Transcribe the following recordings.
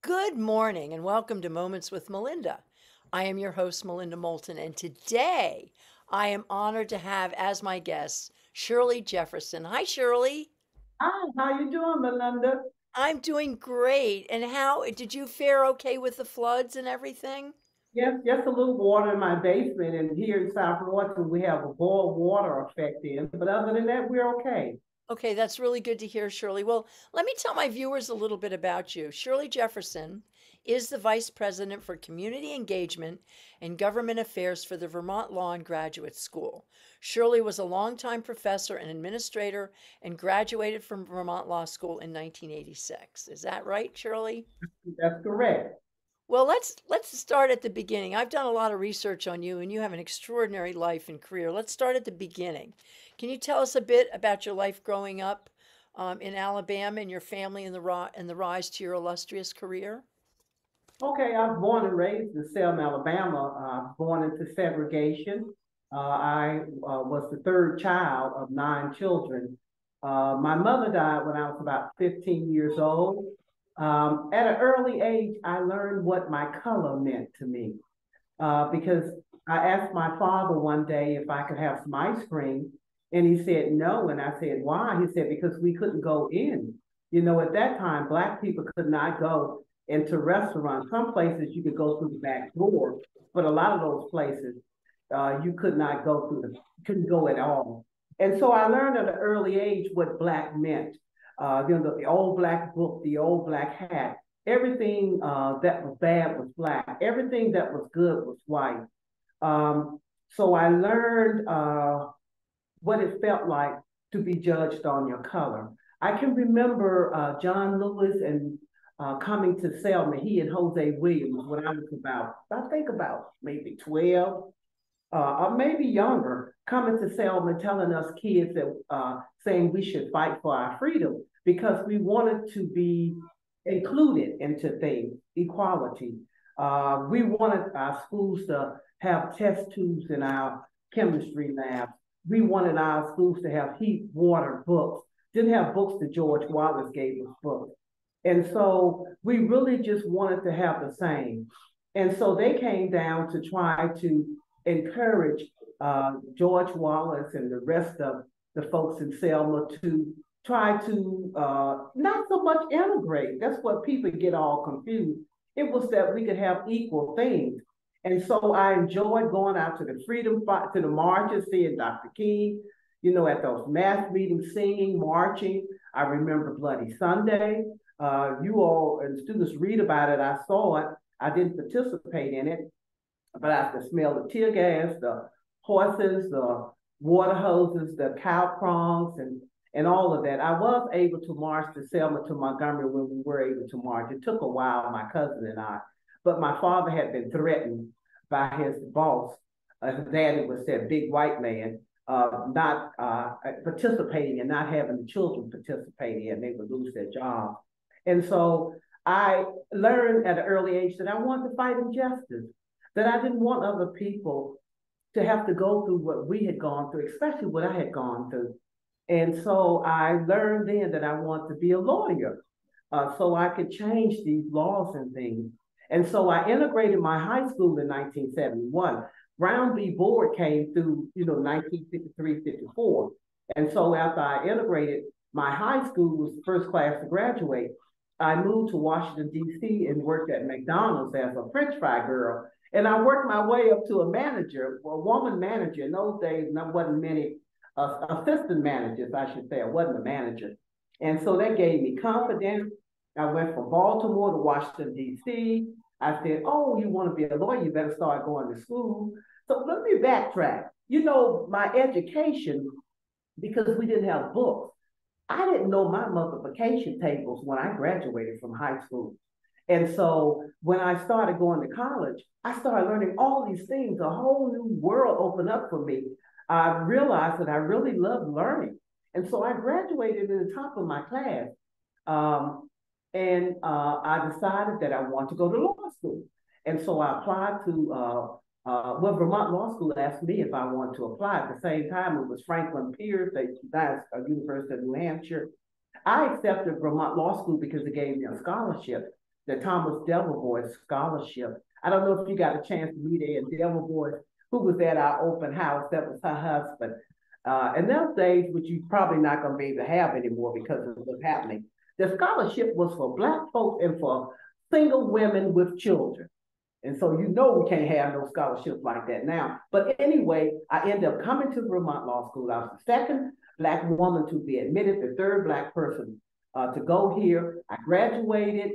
Good morning and welcome to Moments with Melinda. I am your host, Melinda Moulton, and today I am honored to have as my guest Shirley Jefferson. Hi, Shirley. Hi, how you doing, Melinda? I'm doing great. And how did you fare okay with the floods and everything? Yes, just a little water in my basement, and here in South Florida we have a boil water effect in. But other than that, we're okay. Okay, that's really good to hear, Shirley. Well, let me tell my viewers a little bit about you. Shirley Jefferson is the Vice President for Community Engagement and Government Affairs for the Vermont Law and Graduate School. Shirley was a longtime professor and administrator and graduated from Vermont Law School in 1986. Is that right, Shirley? That's correct. Well, let's start at the beginning. I've done a lot of research on you and you have an extraordinary life and career. Let's start at the beginning. Can you tell us a bit about your life growing up in Alabama and your family and the rise to your illustrious career? Okay, I was born and raised in Selma, Alabama. Born into segregation. I was the third child of nine children. My mother died when I was about 15 years old. At an early age, I learned what my color meant to me because I asked my father one day if I could have some ice cream, and he said no. And I said, why? He said, because we couldn't go in. At that time, Black people could not go into restaurants. Some places you could go through the back door, but a lot of those places you could not go through couldn't go at all. And so I learned at an early age what Black meant. The old Black book, the old Black hat, everything that was bad was Black. Everything that was good was white. So I learned what it felt like to be judged on your color. I can remember John Lewis and coming to Selma, he and Jose Williams, when I was I think about maybe 12 or maybe younger, coming to Selma telling us kids that saying we should fight for our freedom because we wanted to be included into things, equality. We wanted our schools to have test tubes in our chemistry labs. We wanted our schools to have heat, water, books. Didn't have books that George Wallace gave us books. And so we really just wanted to have the same. And so they came down to try to encourage George Wallace and the rest of the folks in Selma to try to not so much integrate. That's what people get all confused. It was that we could have equal things. And so I enjoyed going out to the freedom to the marches, seeing Dr. King, at those mass meetings, singing, marching. I remember Bloody Sunday. You all and students read about it. I saw it. I didn't participate in it, but I could smell the tear gas, the horses, the water hoses, the cow prongs, and all of that. I was able to march to Selma to Montgomery when we were able to march. It took a while, my cousin and I, but my father had been threatened by his boss. His daddy was that big white man, not participating and not having the children participating, and they would lose their job. And so I learned at an early age that I wanted to fight injustice, that I didn't want other people to have to go through what we had gone through, especially what I had gone through. And so I learned then that I wanted to be a lawyer so I could change these laws and things. And so I integrated my high school in 1971. Brown v. Board came through, 1953, 54. And so after I integrated, my high school was the first class to graduate. I moved to Washington, D.C. and worked at McDonald's as a French fry girl. And I worked my way up to a manager, a woman manager. In those days, there wasn't many assistant managers, I should say. I wasn't a manager. And so that gave me confidence. I went from Baltimore to Washington, D.C. I said, oh, you want to be a lawyer, you better start going to school. So let me backtrack. My education, because we didn't have books, I didn't know my multiplication tables when I graduated from high school. And so when I started going to college, I started learning all these things. A whole new world opened up for me. I realized that I really loved learning. And so I graduated in the top of my class. I decided that I want to go to law school. And so I applied to, Vermont Law School asked me if I wanted to apply. At the same time, it was Franklin Pierce, that's University of New Hampshire. I accepted Vermont Law School because it gave me a scholarship. the Thomas Devilbois Scholarship. I don't know if you got a chance to meet Ann Devilbois, who was at our open house. That was her husband. And those days, which you probably not going to be able to have anymore because of what's happening. The scholarship was for Black folks and for single women with children. And so you know we can't have no scholarships like that now. But anyway, I ended up coming to Vermont Law School. I was the second Black woman to be admitted, the third Black person to go here. I graduated,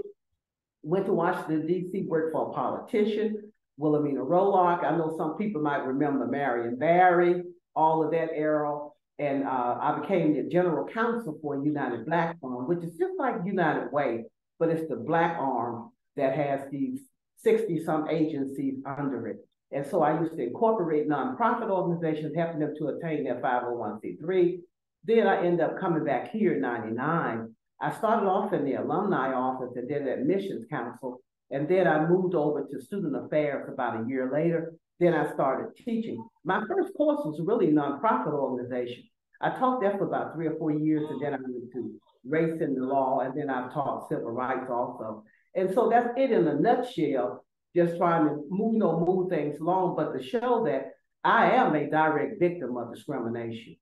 went to Washington, D.C., worked for a politician, Wilhelmina Roloff. I know some people might remember Marion Barry, all of that era. And I became the general counsel for United Black Arm, which is just like United Way, but it's the Black arm that has these 60-some agencies under it. And so I used to incorporate nonprofit organizations, helping them to attain their 501c3. Then I ended up coming back here in 99. I started off in the alumni office and then admissions council. And then I moved over to student affairs about a year later. Then I started teaching. My first course was really nonprofit organization. I taught there for about 3 or 4 years, and then I went to race and the law, and then I taught civil rights also. And so that's it in a nutshell, just trying to move things along, but to show that I am a direct victim of discrimination.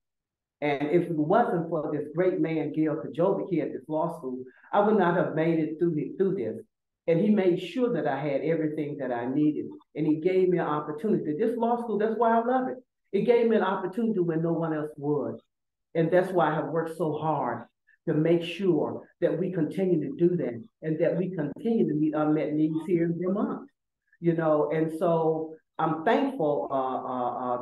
And if it wasn't for this great man, Gil Kajovic, here at this law school, I would not have made it through this. And he made sure that I had everything that I needed. And he gave me an opportunity. This law school, that's why I love it. It gave me an opportunity when no one else would. And that's why I have worked so hard to make sure that we continue to do that and that we continue to meet unmet needs here in Vermont. And so I'm thankful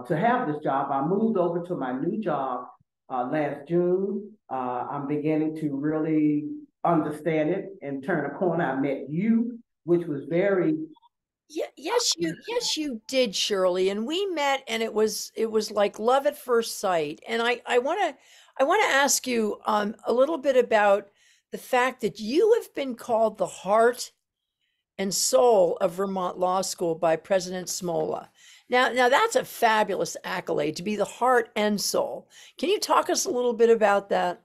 to have this job. I moved over to my new job last June. I'm beginning to really understand it and turn a corner. I met you, which was very Yes, you did, Shirley. And we met, and it was like love at first sight. And I want to ask you a little bit about the fact that you have been called the heart and soul of Vermont Law School by President Smola. Now that's a fabulous accolade, to be the heart and soul. Can you talk us a little bit about that?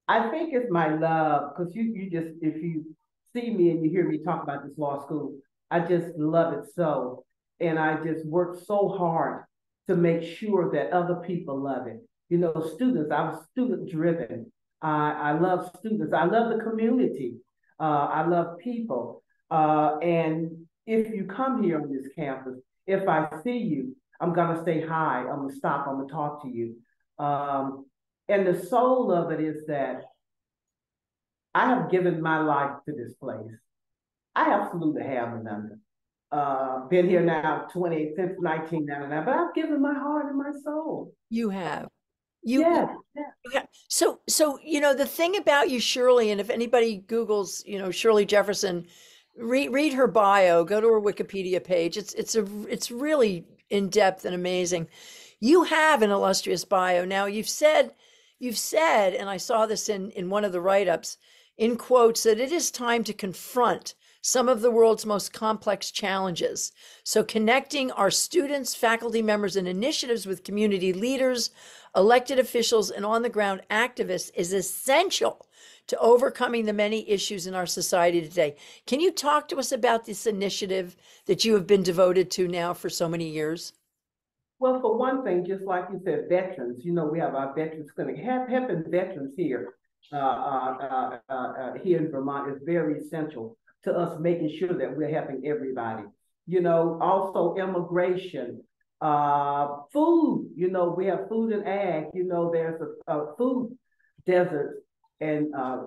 I think it's my love, because you just, if you see me and you hear me talk about this law school, I just love it so. And I just work so hard to make sure that other people love it. Students, I was student driven. I love students. I love the community. I love people. And if you come here on this campus, if I see you, I'm gonna say hi, I'm gonna stop, I'm gonna talk to you. And the soul of it is that I have given my life to this place. I absolutely have, Amanda. Been here now since 1999, but I've given my heart and my soul. You have. Yes, Yeah. So, the thing about you, Shirley, and if anybody Googles, Shirley Jefferson, read her bio, go to her Wikipedia page. It's really in depth and amazing. You have an illustrious bio. Now you've said, and I saw this in one of the write-ups, in quotes, that it is time to confront some of the world's most complex challenges. So connecting our students, faculty members, and initiatives with community leaders, elected officials, and on-the-ground activists is essential to overcoming the many issues in our society today. Can you talk to us about this initiative that you have been devoted to now for so many years? Well, for one thing, just like you said, veterans, we have our veterans clinic. Helping veterans here here in Vermont is very essential to us, making sure that we're helping everybody. Also immigration, food, we have food and ag, there's a food desert and a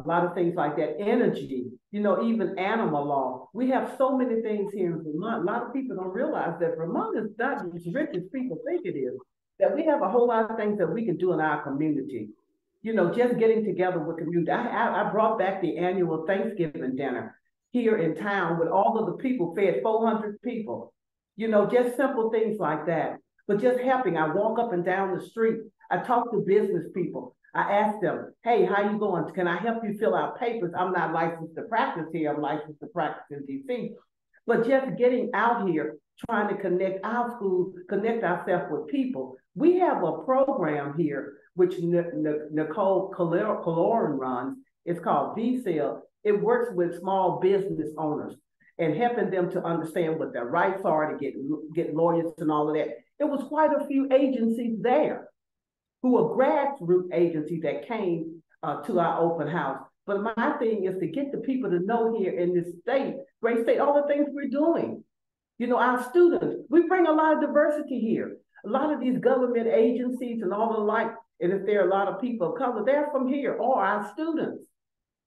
lot of things like that, energy, even animal law. We have so many things here in Vermont. A lot of people don't realize that Vermont is not as rich as people think it is, that we have a whole lot of things that we can do in our community. Just getting together with community. I brought back the annual Thanksgiving dinner here in town with all of the people, fed 400 people. Just simple things like that. But just helping. I walk up and down the street. I talk to business people. I ask them, hey, how you going? Can I help you fill out papers? I'm not licensed to practice here. I'm licensed to practice in DC. But just getting out here, trying to connect our school, connect ourselves with people. We have a program here, which Nicole Caloran runs. It's called VSEL. It works with small business owners and helping them to understand what their rights are, to get lawyers and all of that. There was quite a few agencies there who were grassroots agencies that came to our open house. But my thing is to get the people to know here in this state, great state, all the things we're doing. You know, our students, we bring a lot of diversity here. A lot of these government agencies and all the like, and if there are a lot of people of color, they're from here, or our students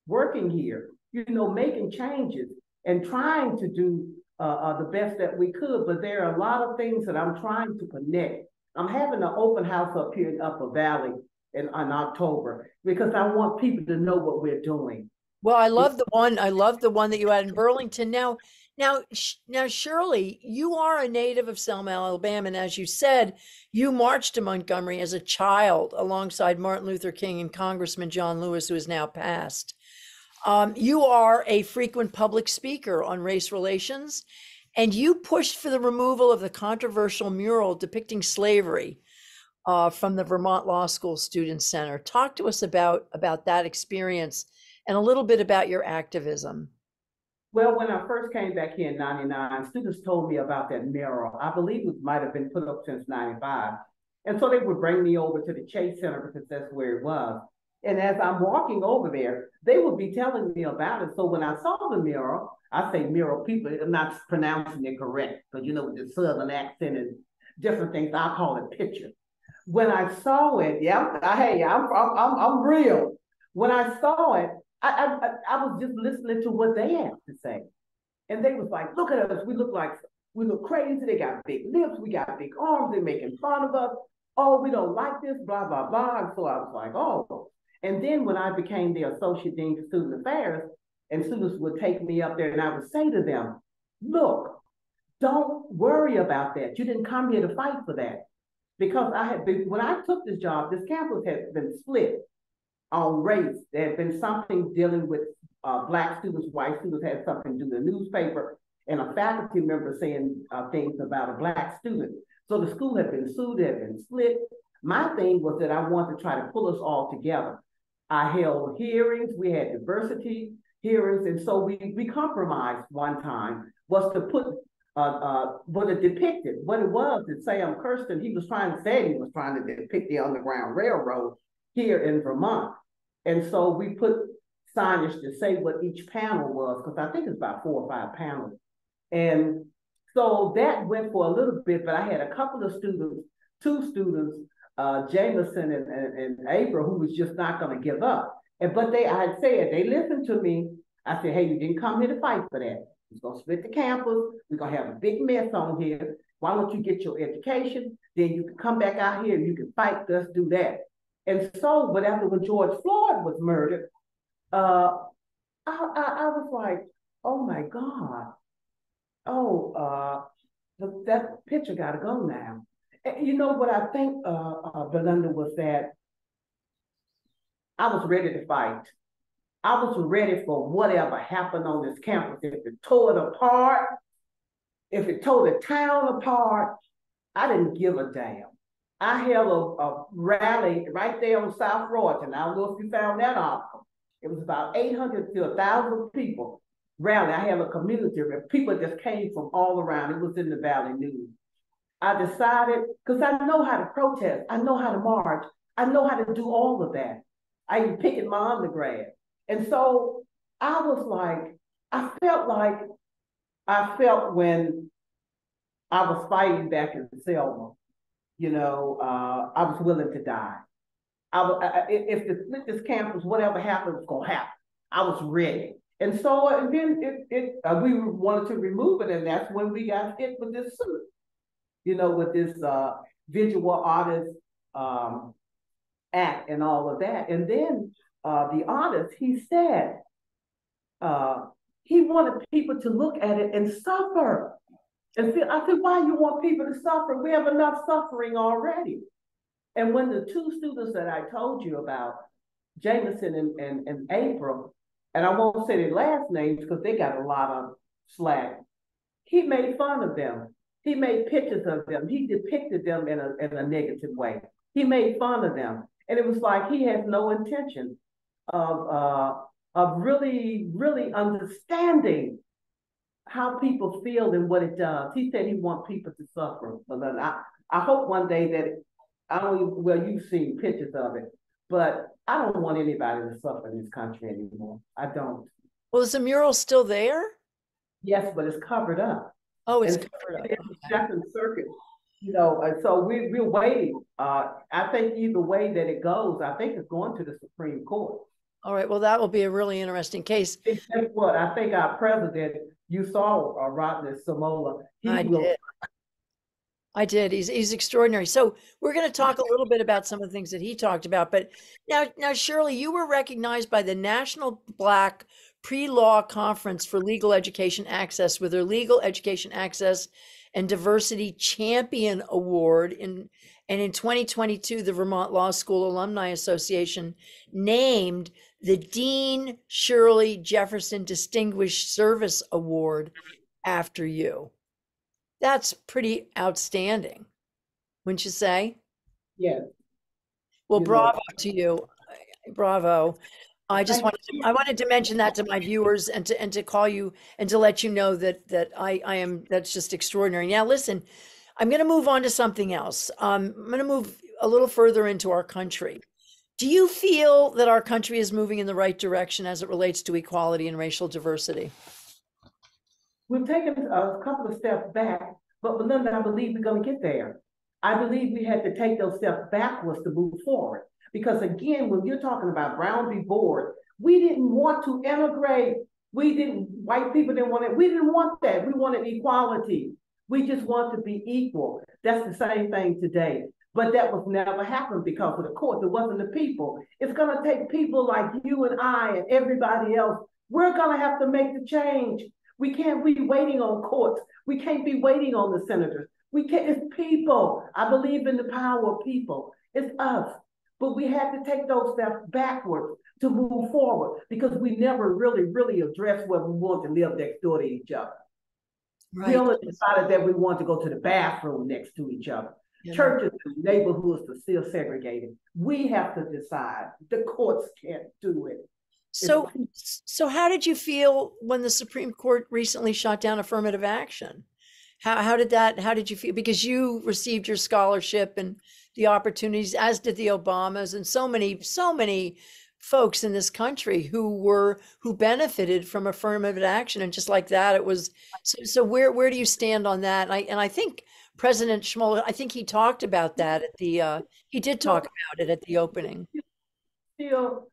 working here, you know, making changes and trying to do the best that we could. But there are a lot of things that I'm trying to connect. I'm having an open house up here in Upper Valley in October because I want people to know what we're doing. Well, I love the one. I love the one that you had in Burlington. Now, Shirley, you are a native of Selma, Alabama, and as you said, you marched to Montgomery as a child alongside Martin Luther King and Congressman John Lewis, who is now passed. You are a frequent public speaker on race relations, and you pushed for the removal of the controversial mural depicting slavery from the Vermont Law School Student Center. Talk to us about that experience and a little bit about your activism. Well, when I first came back here in '99, students told me about that mural. I believe it might have been put up since '95. And so they would bring me over to the Chase Center because that's where it was. And as I'm walking over there, they would be telling me about it. So when I saw the mural, I say mural, people, I'm not pronouncing it correct, because you know, with the Southern accent and different things, I call it picture. When I saw it, I'm real. When I saw it, I was just listening to what they had to say. And they was like, look at us, we look crazy, they got big lips, we got big arms, they're making fun of us. Oh, we don't like this, blah, blah, blah. And so I was like, oh. And then when I became the Associate Dean for Student Affairs, and students would take me up there and I would say to them, look, don't worry about that. You didn't come here to fight for that. Because when I took this job, this campus had been split on race. There had been something dealing with Black students, white students had something to do with the newspaper, and a faculty member saying things about a Black student. So the school had been sued, had been split. My thing was that I wanted to try to pull us all together. I held hearings, we had diversity hearings, and so we compromised one time, was to put what it depicted. What it was that Sam Kirsten, he was trying to depict the Underground Railroad here in Vermont. And so we put signage to say what each panel was, because I think it's about 4 or 5 panels. And so that went for a little bit, but I had a couple of students, 2 students, Jameson and April, who was just not going to give up. But I had said, they listened to me. I said, hey, you didn't come here to fight for that. We're going to split the campus. We're going to have a big mess on here. Why don't you get your education? Then you can come back out here and you can fight. Let's do that. And so, but after when George Floyd was murdered, I was like, oh my God. Oh, that picture got to go now. And you know what I think, Belinda, was that I was ready to fight. I was ready for whatever happened on this campus. If it tore it apart, if it tore the town apart, I didn't give a damn. I held a rally right there on South Royalton. I don't know if you found that article. It was about 800 to 1,000 people rally. I had a community where people just came from all around. It was in the Valley News. I decided, because I know how to protest, I know how to march, I know how to do all of that. I even picked my undergrad. And so I was like, I felt when I was fighting back in Selma, you know, I was willing to die. If this campus, whatever happened, was going to happen. I was ready. And so, and then we wanted to remove it, and that's when we got hit with this suit, you know, with this visual artist act and all of that. And then the artist, he said, he wanted people to look at it and suffer. And feel, I said, why you want people to suffer? We have enough suffering already. And when the 2 students that I told you about, Jameson and April, and I won't say their last names because they got a lot of slack, he made fun of them. He made pictures of them. He depicted them in a negative way. He made fun of them. And it was like he has no intention of of really, really understanding how people feel and what it does. He said he wants people to suffer. But I hope one day that I don't even, well, you've seen pictures of it, but I don't want anybody to suffer in this country anymore. I don't. Well, is the mural still there? Yes, but it's covered up. Oh, it's And covered up. it's the Okay. Second Circuit, and so we're waiting. I think either way that it goes, I think it's going to the Supreme Court. All right. Well, that will be a really interesting case. And guess what? I think our president, you saw Rodney Samola, he I will. did. I did. He's extraordinary. So we're going to talk a little bit about some of the things that he talked about. But now, Shirley, you were recognized by the National Black Pre-Law Conference for Legal Education Access with their Legal Education Access and Diversity Champion Award. And in 2022, the Vermont Law School Alumni Association named the Dean Shirley Jefferson Distinguished Service Award after you. That's pretty outstanding, wouldn't you say? Yes. Well, You know, bravo to you. Bravo. thank I wanted to mention that to my viewers and to call you and to let you know that I am, that's just extraordinary. Now, listen, I'm going to move on to something else. I'm going to move a little further into our country. Do you feel that our country is moving in the right direction as it relates to equality and racial diversity? we've taken a couple of steps back, but Belinda, I believe we're going to get there. I believe we had to take those steps backwards to move forward. Because again, when you're talking about Brown v. Board, we didn't want to integrate. White people didn't want it. We didn't want that. We wanted equality. We just want to be equal. That's the same thing today. But that was never happened because of the courts. It wasn't the people. It's going to take people like you and I and everybody else. We're going to have to make the change. We can't be waiting on courts. We can't be waiting on the senators. We can't, it's people. I believe in the power of people. It's us. But we had to take those steps backwards to move forward because we never really addressed where we want to live next door to each other. Right. We only decided that we want to go to the bathroom next to each other. Yeah. Churches and neighborhoods are still segregated. We have to decide. The courts can't do it. So how did you feel when the Supreme Court recently shot down affirmative action? How did you feel? Because you received your scholarship and the opportunities, as did the Obamas and so many folks in this country who benefited from affirmative action. And just like that, it was, so where do you stand on that? And I think President Schmoller, I think he talked about that at the, he did talk about it at the opening. Still,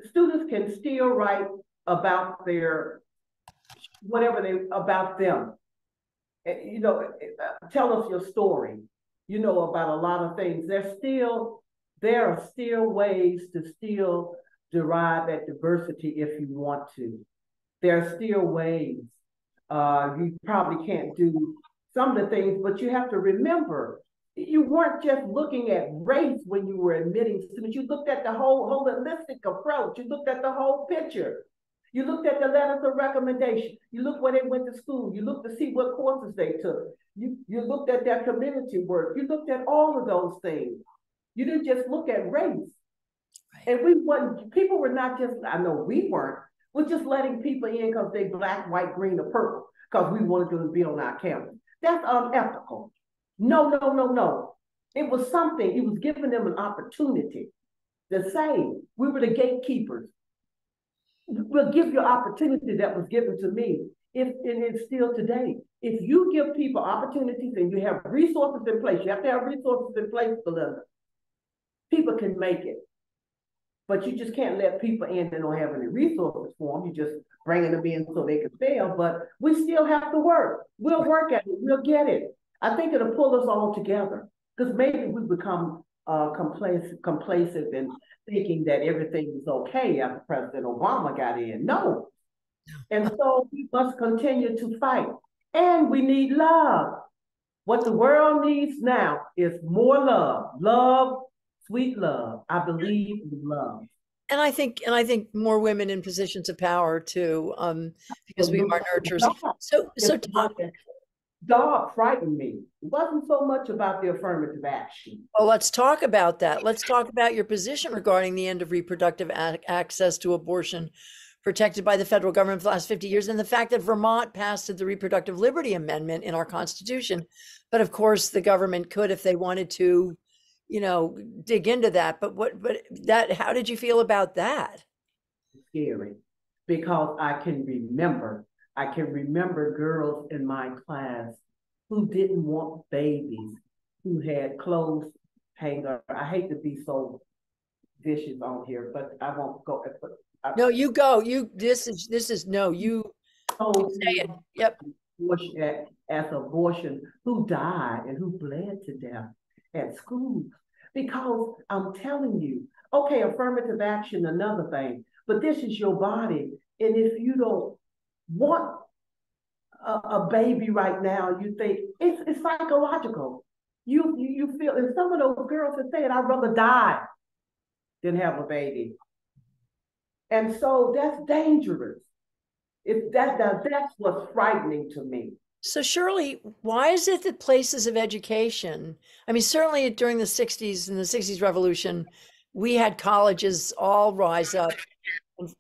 students can still write about their, about them. Tell us your story, about a lot of things. There are still ways to still derive that diversity if you want to. There are still ways. You probably can't do some of the things, but you have to remember, you weren't just looking at race when you were admitting students. You looked at the whole holistic approach. You looked at the whole picture. You looked at the letters of recommendation. You looked where they went to school. You looked to see what courses they took. You looked at their community work. You looked at all of those things. You didn't just look at race. Right. And people were not just, I know we weren't, we're just letting people in because they black, white, green, or purple, because we wanted them to be on our campus. That's unethical. No. It was something, it was giving them an opportunity to say, we were the gatekeepers. We'll give you opportunity that was given to me, and it's still today. If you give people opportunities and you have resources in place, you have to have resources in place, Belinda. People can make it. But you just can't let people in and don't have any resources for them. You're just bringing them in so they can fail. But we still have to work. We'll work at it. We'll get it. I think it'll pull us all together because maybe we become complacent in thinking that everything is okay after President Obama got in. No. And so we must continue to fight. And we need love. What the world needs now is more love. Love, sweet love. I believe in love. And I think more women in positions of power too, because we are nurturers. Dog frightened me. It wasn't so much about the affirmative action. Well, let's talk about that. Let's talk about your position regarding the end of reproductive access to abortion protected by the federal government for the last 50 years, and the fact that Vermont passed the Reproductive Liberty Amendment in our Constitution. But of course, the government could, if they wanted to, dig into that. How did you feel about that? Scary, because I can remember girls in my class who didn't want babies, who had clothes hanger. I hate to be so vicious on here, but I won't go. No, you go. This is no, you say it. Yep. As abortion, who died and who bled to death at school. Because I'm telling you, okay, affirmative action, another thing, but this is your body. And if you don't want a baby right now, you think it's psychological. You feel, and some of those girls have said, I'd rather die than have a baby. And so that's dangerous. That's what's frightening to me. So Shirley, why is it that places of education, I mean, certainly during the 60s and the 60s revolution, we had colleges all rise up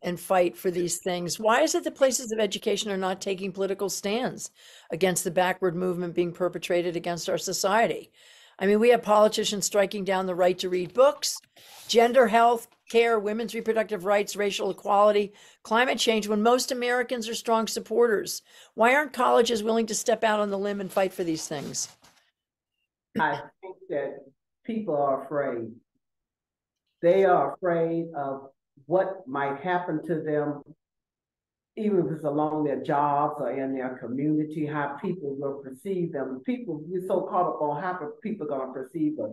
and fight for these things. Why is it that places of education are not taking political stands against the backward movement being perpetrated against our society? I mean, we have politicians striking down the right to read books, gender health care, women's reproductive rights, racial equality, climate change, when most Americans are strong supporters. Why aren't colleges willing to step out on the limb and fight for these things? I think that people are afraid. They are afraid of what might happen to them, even if it's along their jobs or in their community, how people will perceive them. We're so caught up on how people are going to perceive us.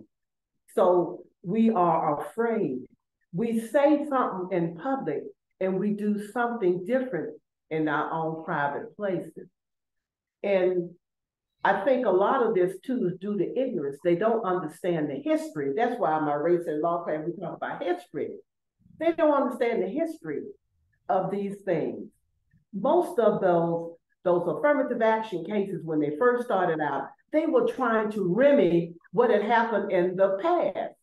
So we are afraid. We say something in public and we do something different in our own private places. And I think a lot of this too is due to ignorance. They don't understand the history. That's why my race and law class, we talk about history. They don't understand the history of these things. Most of those affirmative action cases, when they first started out, they were trying to remedy what had happened in the past.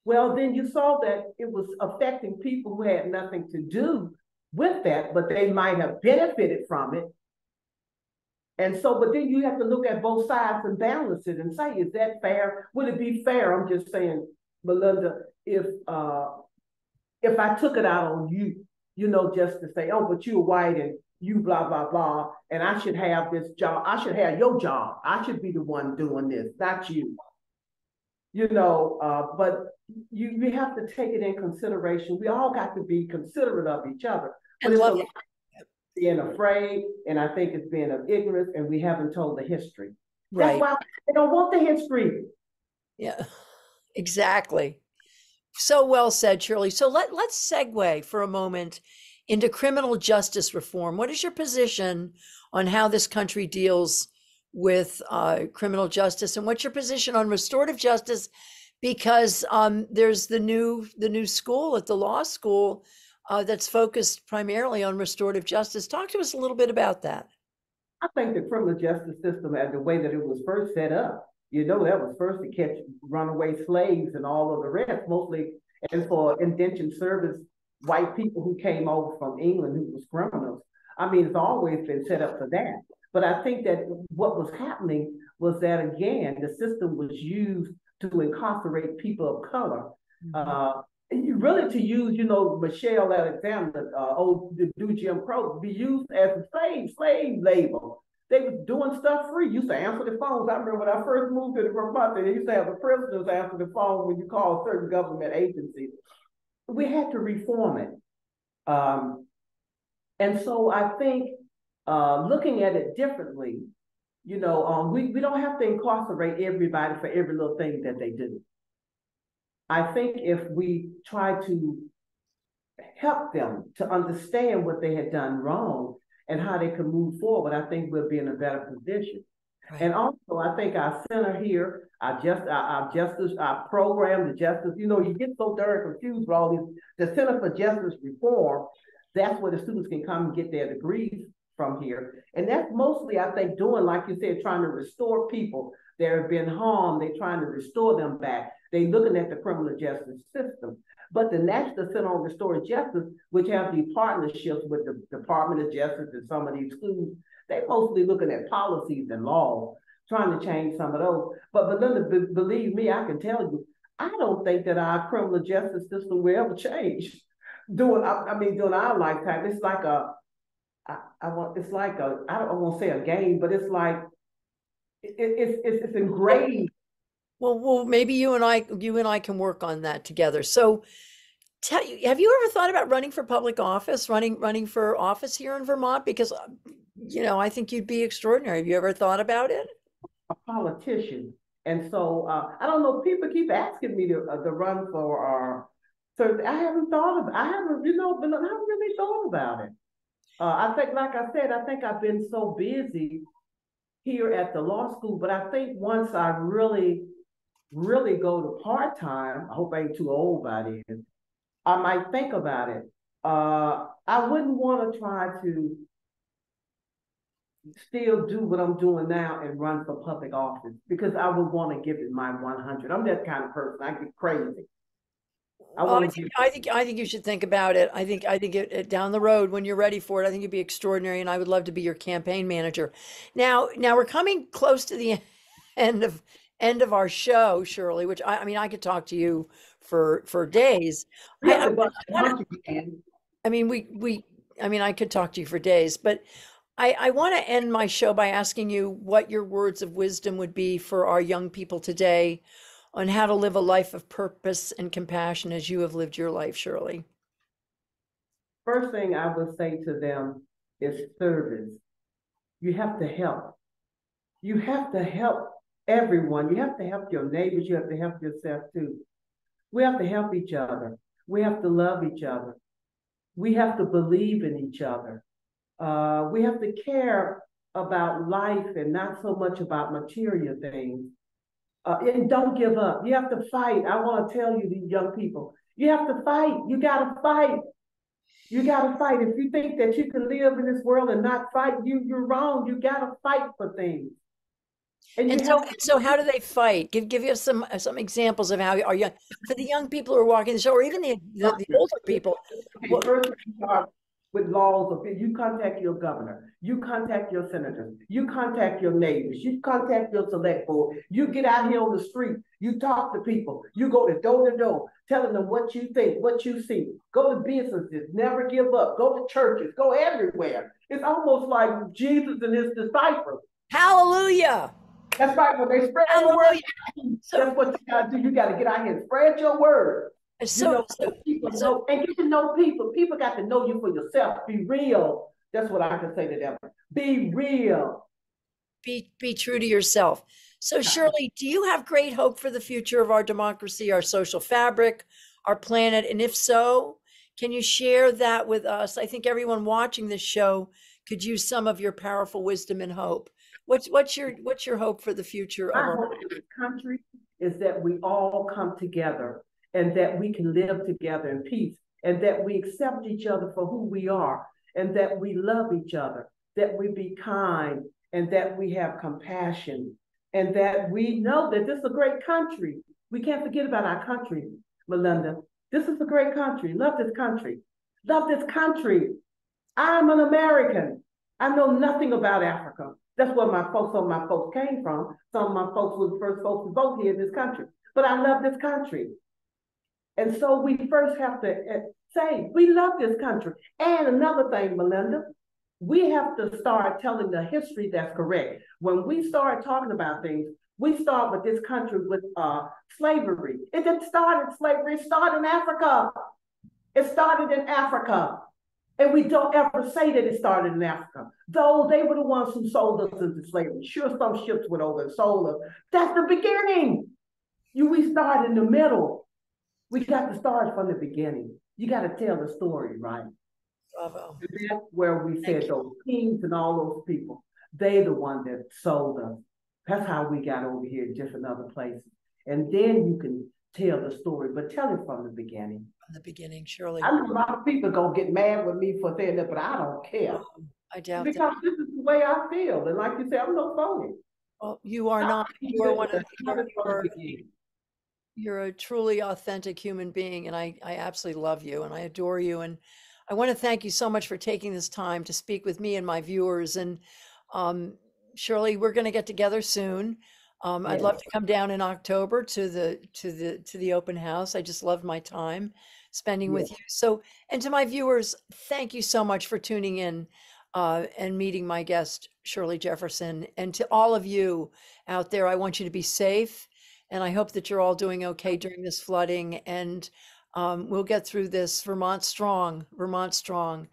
Well, then you saw that it was affecting people who had nothing to do with that, but they might have benefited from it. And so, but then you have to look at both sides and balance it and say, is that fair? Would it be fair? I'm just saying, Melinda, if I took it out on you, just to say, oh, but you're white and you blah, blah, blah, and I should have this job. I should have your job. I should be the one doing this, not you. But you have to take it in consideration. We all got to be considerate of each other. But it's being afraid, and I think it's being of ignorance, and we haven't told the history. Right. That's why they don't want the history. Yeah, exactly. So well said, Shirley. So let's segue for a moment into criminal justice reform. What is your position on how this country deals with criminal justice, and what's your position on restorative justice? Because there's the new school at the law school that's focused primarily on restorative justice. Talk to us a little bit about that. I think the criminal justice system, and the way that it was first set up, that was first to catch runaway slaves and all of the rest, mostly, and for indentured service, white people who came over from England who was criminals. I mean, it's always been set up for that. But I think that what was happening was that, again, the system was used to incarcerate people of color. Really to use, Michelle Alexander, do Jim Crow, be used as a slave labor. They were doing stuff free. Used to answer the phones. I remember when I first moved to the Vermont, they used to have the prisoners answer the phone when you call certain government agencies. We had to reform it. And so I think looking at it differently, we don't have to incarcerate everybody for every little thing that they do. I think if we try to help them to understand what they had done wrong and how they can move forward, I think we'll be in a better position. Right. And also, I think our center here, our justice, our program, the justice, you get so darn confused with all these, the Center for Justice Reform, that's where the students can come and get their degrees from here. And that's mostly, I think, doing, like you said, trying to restore people that have been harmed. They're trying to restore them back. They looking at the criminal justice system. But the National Center on Restorative Justice, which have the partnerships with the Department of Justice and some of these schools, they mostly looking at policies and laws, trying to change some of those. But Belinda, believe me, I can tell you, I don't think that our criminal justice system will ever change. During our lifetime, it's like I don't want to say a game, but it's like it's engraved. Well, maybe you and I can work on that together. So, have you ever thought about running for public office, running for office here in Vermont? Because, I think you'd be extraordinary. Have you ever thought about it? A politician, and so I don't know. People keep asking me to run for. So I haven't thought of. I haven't, but I haven't really thought about it. I think, like I said, I think I've been so busy here at the law school, but I think once I really go to part-time, I hope I ain't too old by then, I might think about it. I wouldn't want to try to still do what I'm doing now and run for public office because I would want to give it my 100. I'm that kind of person. I get crazy. I think you should think about it. I think it down the road when you're ready for it. I think you'd be extraordinary, and I would love to be your campaign manager. Now we're coming close to the end of our show, Shirley. Which I could talk to you for days. Yeah, I could talk to you for days, but I want to end my show by asking you what your words of wisdom would be for our young people today on how to live a life of purpose and compassion as you have lived your life, Shirley. First thing I would say to them is service. You have to help. You have to help everyone. You have to help your neighbors. You have to help yourself too. We have to help each other. We have to love each other. We have to believe in each other. We have to care about life and not so much about material things. And don't give up. You have to fight. I want to tell you, these young people, you have to fight. You got to fight. You got to fight. If you think that you can live in this world and not fight, you're wrong. You got to fight for things. So how do they fight? Give us some examples of how our young, for the young people who are walking the show, or even the older people. Okay, first we start with laws. You contact your governor, you contact your senators, you contact your neighbors, you contact your select board, you get out here on the street, you talk to people, you go to door, telling them what you think, what you see. Go to businesses, never give up, go to churches, go everywhere. It's almost like Jesus and his disciples. Hallelujah. That's right. When they spread the word, that's what you gotta do. You gotta get out here and spread your word. People know, and get to know people. People got to know you for yourself. Be real. That's what I can say to them. Be real. Be true to yourself. So, Shirley, do you have great hope for the future of our democracy, our social fabric, our planet? And if so, can you share that with us? I think everyone watching this show could use some of your powerful wisdom and hope. What's your hope for the future of our country? Is that we all come together and that we can live together in peace, and that we accept each other for who we are, and that we love each other, that we be kind, and that we have compassion, and that we know that this is a great country. We can't forget about our country, Melinda. This is a great country. Love this country. Love this country. I'm an American. I know nothing about Africa. That's where some of my folks came from. Some of my folks were the first folks to vote here in this country. But I love this country. And so we first have to say, we love this country. And another thing, Melinda, we have to start telling the history that's correct. When we start talking about things, we start with this country with slavery. It didn't start in slavery, it started in Africa. It started in Africa. And we don't ever say that it started in Africa. Though they were the ones who sold us into slavery. Sure, some ships went over and sold us. That's the beginning. We start in the middle. We got to start from the beginning. You got to tell the story, right? Bravo. And that's where we said those kings and all those people, they the one that sold us. That's how we got over here in different other places. And then you can tell the story, but tell it from the beginning. From the beginning, Shirley. I know a lot of people gonna get mad with me for saying that, but I don't care. I doubt because that. This is the way I feel. And like you said, I'm no phony. Well, you are not. You are one of the You're a truly authentic human being, and I absolutely love you and I adore you. And I want to thank you so much for taking this time to speak with me and my viewers. And um, Shirley, we're going to get together soon. I'd love Yes, to come down in October to the open house. I just loved my time spending yes. with you. So, and to my viewers, thank you so much for tuning in and meeting my guest, Shirley Jefferson. And to all of you out there, I want you to be safe. And I hope that you're all doing okay during this flooding. And we'll get through this. Vermont strong, Vermont strong.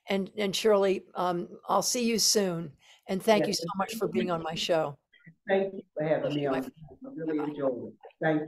And Shirley, I'll see you soon. And thank Yes. you so much for being on my show. Thank you for having Love me you, my on. friend. I really Bye-bye. enjoyed it. Thank you.